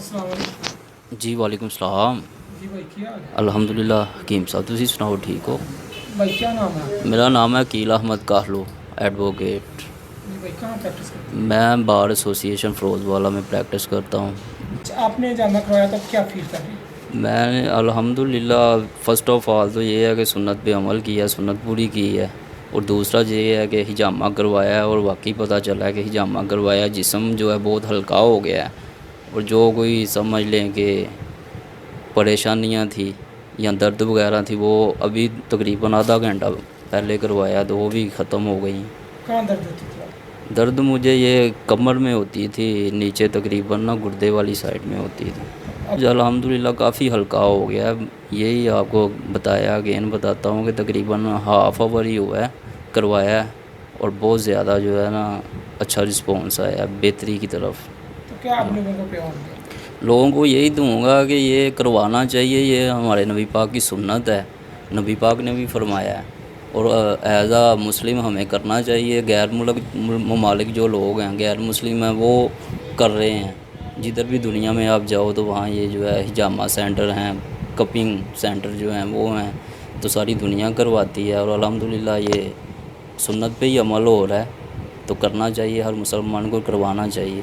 السلام علیکم جی وعلیکم السلام۔ جی بھائی کیا حال ہے؟ الحمدللہ حکیم صاحب تسی سناؤ ٹھیک ہو؟ بھائی کیا نام ہے آپ کا؟ میرا نام ہے عقیل احمد کاہلو ایڈوکیٹ۔ جی بھائی کہاں پریکٹس کرتے ہیں؟ میں بار ایسوسی ایشن فروز والا میں پریکٹس کرتا ہوں۔ اچھا آپ نے جامعہ کروایا تھا کیا فیل کر رہے ہیں؟ میں نے الحمدللہ فرسٹ آف آل تو یہ ہے کہ سنت پہ عمل کیا ہے، سنت پوری کی ہے، اور دوسرا یہ ہے کہ حجامہ کروایا ہے، اور واقعی پتہ چلا ہے کہ حجامہ کروایا جسم جو ہے بہت ہلکا ہو گیا ہے، اور جو کوئی سمجھ لیں کہ پریشانیاں تھیں یا درد وغیرہ تھی وہ ابھی تقریباً آدھا گھنٹہ پہلے کروایا تو وہ بھی ختم ہو گئی۔ کہاں درد ہوتی تھی آپ؟ درد مجھے یہ کمر میں ہوتی تھی، نیچے تقریباً گردے والی سائڈ میں ہوتی تھی۔ اب الحمدللہ کافی ہلکا ہو گیا ہے۔ یہی آپ کو بتایا، اگین بتاتا ہوں کہ تقریباً ہاف آور ہی ہوا ہے کروایا ہے، اور بہت زیادہ جو ہے نا اچھا رسپانس آیا ہے بہتری کی طرف۔ تو کیا آپ لوگوں کو پیغام دیں؟ لوگوں کو یہی دوں گا کہ یہ کروانا چاہیے، یہ ہمارے نبی پاک کی سنت ہے، نبی پاک نے بھی فرمایا ہے، اور ایز اے مسلم ہمیں کرنا چاہیے۔ غیر ممالک جو لوگ ہیں، غیر مسلم ہیں، وہ کر رہے ہیں۔ جدھر بھی دنیا میں آپ جاؤ تو وہاں یہ جو ہے حجامہ سینٹر ہیں، کپنگ سینٹر جو ہیں وہ ہیں، تو ساری دنیا کرواتی ہے، اور الحمدللہ یہ سنت پہ ہی عمل ہو رہا ہے، تو کرنا چاہیے، ہر مسلمان کو کروانا چاہیے۔